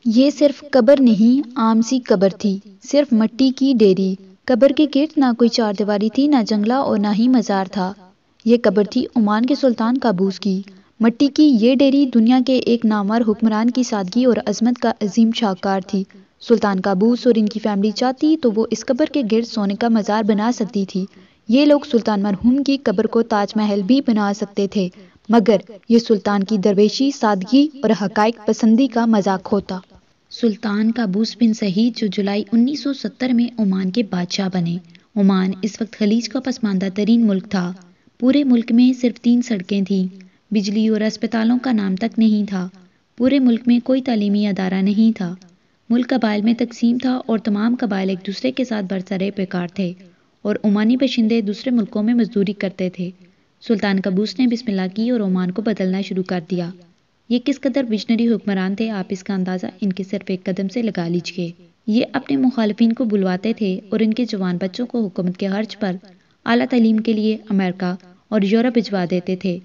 یہ صرف قبر نہیں، عام سی قبر تھی، صرف مٹی کی ڈیری۔ قبر کے گرد نہ کوئی چار دیواری تھی، نہ جنگلہ اور نہ ہی مزار تھا۔ یہ قبر تھی عمان کے سلطان قابوس کی۔ مٹی کی یہ ڈیری دنیا کے ایک نامور حکمران کی سادگی اور عظمت کا عظیم شاہکار تھی۔ سلطان قابوس اور ان کی فیملی چاہتی تو وہ اس قبر کے گرد سونے کا مزار بنا سکتی تھی۔ یہ لوگ سلطان مرحوم کی قبر کو تاج محل بھی بنا سکتے تھے، مگر یہ سلطان کی درویشی، سادگی اور حقائق پسندی کا مذاق ہوتا۔ سلطان قابوس بن سعید جو جولائی 1970 میں عمان کے بادشاہ بنے۔ عمان اس وقت خلیج کا پسماندہ ترین ملک تھا۔ پورے ملک میں صرف 3 سڑکیں تھیں، بجلی اور اسپتالوں کا نام تک نہیں تھا۔ پورے ملک میں کوئی تعلیمی ادارہ نہیں تھا۔ ملک قبائل میں تقسیم تھا اور تمام قبائل ایک دوسرے کے ساتھ برسر پیکار تھے اور عمانی باشندے دوسرے ملکوں میں مزدوری کرتے تھے۔ سلطان قابوس نے بسم اللہ کی اور عمان کو بدلنا شروع کر دیا۔ یہ کس قدر ویژنری حکمران تھے، آپ اس کا اندازہ ان کے صرف ایک قدم سے لگا لیجئے۔ یہ اپنے مخالفین کو بلواتے تھے اور ان کے جوان بچوں کو حکومت کے خرچ پر اعلیٰ تعلیم کے لیے امریکہ اور یورپ بھجوا دیتے تھے۔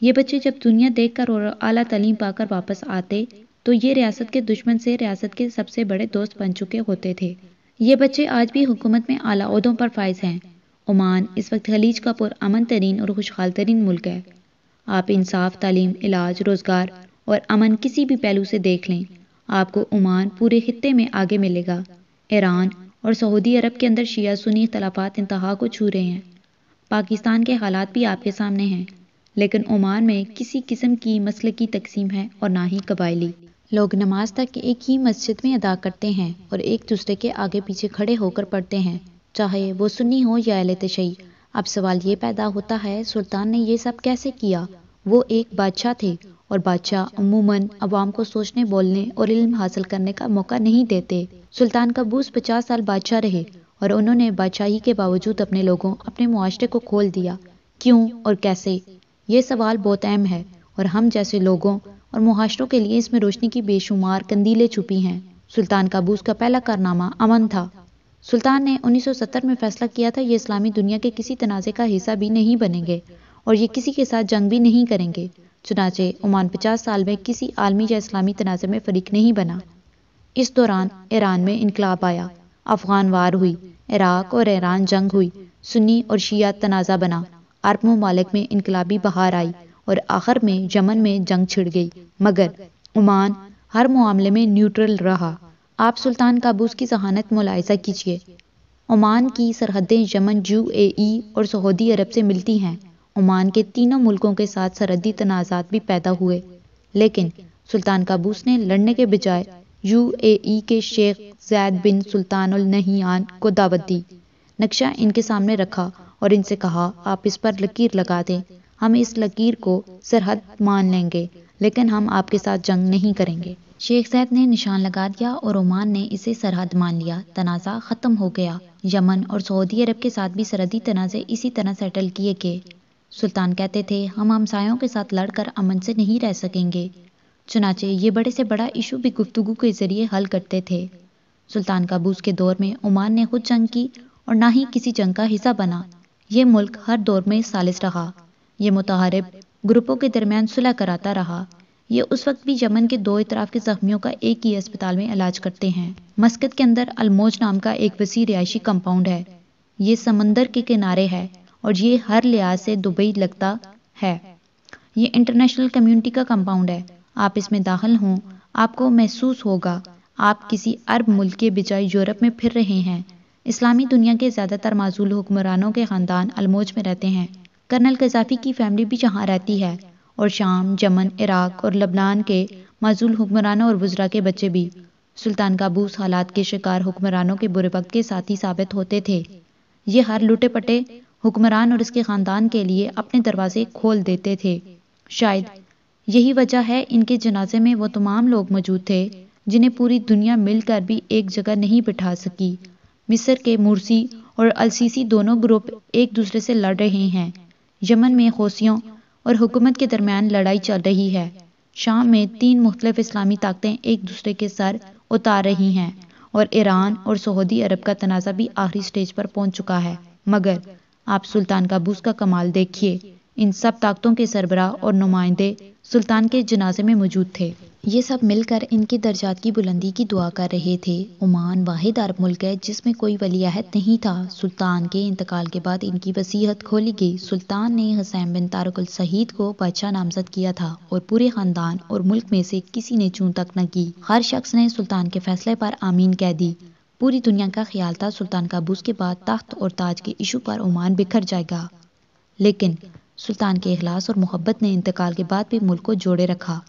یہ بچے جب دنیا دیکھ کر اور اعلیٰ تعلیم پا کر واپس آتے تو یہ ریاست کے دشمن سے ریاست کے سب سے بڑے دوست بن چکے ہوتے تھے۔ یہ بچے آج بھی حکومت میں اعلیٰ عہدوں پر فائز ہیں۔ عمان اس وقت خلیج کا پرامن ترین اور خوشحال ترین ملک ہے۔ آپ انصاف، تعلیم، علاج، روزگار اور امن کسی بھی پہلو سے دیکھ لیں، آپ کو عمان پورے خطے میں آگے ملے گا۔ ایران اور سعودی عرب کے اندر شیعہ سنی اختلافات انتہا کو چھو رہے ہیں۔ پاکستان کے حالات بھی آپ کے سامنے ہیں، لیکن عمان میں کسی قسم کی مسلکی تقسیم ہے اور نہ ہی قبائلی۔ لوگ نماز تک ایک ہی مسجد میں ادا کرتے ہیں اور ایک دوسرے کے آگے پیچھے کھڑے ہو کر پڑھتے ہیں، چاہے وہ سنی ہو یا اہل تشیع۔ اب سوال یہ پیدا ہوتا ہے، سلطان نے یہ سب کیسے کیا؟ وہ ایک بادشاہ تھے اور بادشاہ عموماً عوام کو سوچنے، بولنے اور علم حاصل کرنے کا موقع نہیں دیتے۔ سلطان قابوس 50 سال بادشاہ رہے اور انہوں نے بادشاہی کے باوجود اپنے لوگوں، اپنے معاشرے کو کھول دیا۔ کیوں اور کیسے؟ یہ سوال بہت اہم ہے اور ہم جیسے لوگوں اور معاشروں کے لیے اس میں روشنی کی بے شمار قندیلیں چھپی ہیں۔ سلطان قابوس کا پہلا کارنامہ امن تھا۔ سلطان نے 1970 میں فیصلہ کیا تھا، یہ اسلامی دنیا کے کسی تنازع کا حصہ بھی نہیں بنیں گے اور یہ کسی کے ساتھ جنگ بھی نہیں کریں گے۔ چنانچہ عمان 50 سال میں کسی عالمی یا اسلامی تنازع میں فریق نہیں بنا۔ اس دوران ایران میں انقلاب آیا، افغان وار ہوئی، عراق اور ایران جنگ ہوئی، سنی اور شیعہ تنازع بنا، عرب ممالک میں انقلابی بہار آئی اور آخر میں یمن میں جنگ چھڑ گئی، مگر عمان ہر معاملے میں نیوٹرل رہا۔ آپ سلطان قابوس کی ذہانت ملاحظہ کیجئے۔ عمان کی سرحدیں یمن، UAE اور سعودی عرب سے ملتی ہیں۔ عمان کے تینوں ملکوں کے ساتھ سرحدی تنازعات بھی پیدا ہوئے، لیکن سلطان قابوس نے لڑنے کے بجائے UAE کے شیخ زید بن سلطان النہیان کو دعوت دی، نقشہ ان کے سامنے رکھا اور ان سے کہا، آپ اس پر لکیر لگا دیں، ہم اس لکیر کو سرحد مان لیں گے، لیکن ہم آپ کے ساتھ جنگ نہیں کریں گے۔ شیخ زید نے نشان لگا دیا اور عمان نے اسے سرحد مان لیا۔ تنازع ختم ہو گیا۔ یمن اور سعودی عرب کے ساتھ بھی سرحدی تنازع اسی طرح سیٹل کیے گئے۔ سلطان کہتے تھے، ہم ہمسایوں کے ساتھ لڑ کر امن سے نہیں رہ سکیں گے، چنانچہ یہ بڑے سے بڑا ایشو بھی گفتگو کے ذریعے حل کرتے تھے۔ سلطان قابوس کے دور میں عمان نے خود جنگ کی اور نہ ہی کسی جنگ کا حصہ بنا۔ یہ ملک ہر دور میں ثالث رہا۔ یہ متحارب گروپوں کے درمیان صلح کراتا رہا۔ یہ اس وقت بھی یمن کے 2 اطراف کے زخمیوں کا ایک ہی اسپتال میں علاج کرتے ہیں۔ مسقط کے اندر الموج نام کا ایک وسیع رہائشی کمپاؤنڈ ہے۔ یہ سمندر کے کنارے ہے اور یہ ہر لحاظ سے دبئی لگتا ہے۔ یہ انٹرنیشنل کمیونٹی کا کمپاؤنڈ ہے۔ آپ اس میں داخل ہوں، آپ کو محسوس ہوگا آپ کسی عرب ملک کے بجائے یورپ میں پھر رہے ہیں۔ اسلامی دنیا کے زیادہ تر معزول حکمرانوں کے خاندان الموج میں رہتے ہیں۔ کرنل قذافی کی فیملی بھی یہاں رہتی ہے اور شام، یمن، عراق اور لبنان کے معزول حکمرانوں اور وزراء کے بچے بھی۔ سلطان قابوس حالات کے شکار حکمرانوں کے برے وقت کے ساتھی ثابت ہوتے تھے۔ یہ ہر لٹے پٹے حکمران اور اس کے خاندان کے لیے اپنے دروازے کھول دیتے تھے۔ شاید یہی وجہ ہے ان کے جنازے میں وہ تمام لوگ موجود تھے جنہیں پوری دنیا مل کر بھی ایک جگہ نہیں بٹھا سکی۔ مصر کے مرسی اور السیسی دونوں گروپ ایک دوسرے سے لڑ رہے ہیں۔ یمن میں حوثیوں اور حکومت کے درمیان لڑائی چل رہی ہے۔ شام میں 3 مختلف اسلامی طاقتیں ایک دوسرے کے سر اتار رہی ہیں اور ایران اور سعودی عرب کا تنازع بھی آخری سٹیج پر پہنچ چکا ہے، مگر آپ سلطان قابوس کا کمال دیکھیے، ان سب طاقتوں کے سربراہ اور نمائندے سلطان کے جنازے میں موجود تھے۔ یہ سب مل کر ان کے درجات کی بلندی کی دعا کر رہے تھے۔ عمان واحد عرب ملک ہے جس میں کوئی ولی عہد نہیں تھا۔ سلطان کے انتقال کے بعد ان کی وصیت کھولی گئی۔ سلطان نے حسین بن طارق السعید کو بادشاہ نامزد کیا تھا اور پورے خاندان اور ملک میں سے کسی نے چون تک نہ کی۔ ہر شخص نے سلطان کے فیصلے پر آمین کہہ دی۔ پوری دنیا کا خیال تھا سلطان قابوس کے بعد تخت اور تاج کے ایشو پر عمان بکھر جائے گا، لیکن سلطان کے اخلاص اور محبت نے انتقال کے بعد بھی ملک کو جوڑے رکھا۔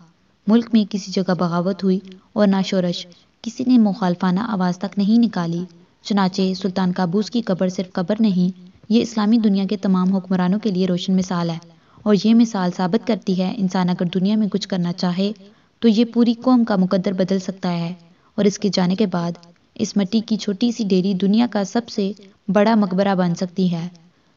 ملک میں کسی جگہ بغاوت ہوئی اور نہ شورش، کسی نے مخالفانہ آواز تک نہیں نکالی۔ چنانچہ سلطان قابوس کی قبر صرف قبر نہیں، یہ اسلامی دنیا کے تمام حکمرانوں کے لیے روشن مثال ہے، اور یہ مثال ثابت کرتی ہے انسان اگر دنیا میں کچھ کرنا چاہے تو یہ پوری قوم کا مقدر بدل سکتا ہے۔ اور اس کے جانے کے بعد اس مٹی کی چھوٹی سی ڈیری دنیا کا سب سے بڑا مقبرہ بن سکتی ہے۔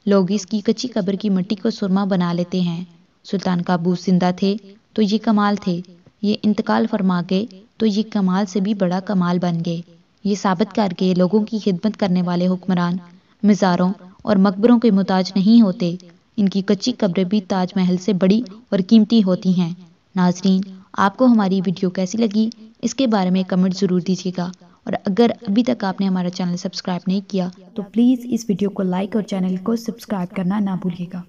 لوگ اس کی کچی قبر کی مٹی کو سرما بنا لیتے ہیں۔ سلطان قابوس زندہ تھے تو یہ کمال تھے، یہ انتقال فرما گئے تو یہ کمال سے بھی بڑا کمال بن گئے۔ یہ ثابت کر کے لوگوں کی خدمت کرنے والے حکمران مزاروں اور مقبروں کے محتاج نہیں ہوتے، ان کی کچی قبریں بھی تاج محل سے بڑی اور قیمتی ہوتی ہیں۔ ناظرین، آپ کو ہماری ویڈیو کیسی لگی اس کے بارے میں کمنٹ ضرور دیجیے گا، اور اگر ابھی تک آپ نے ہمارا چینل سبسکرائب نہیں کیا تو پلیز اس ویڈیو کو لائک اور چینل کو سبسکرائب کرنا نہ بھولیے گا۔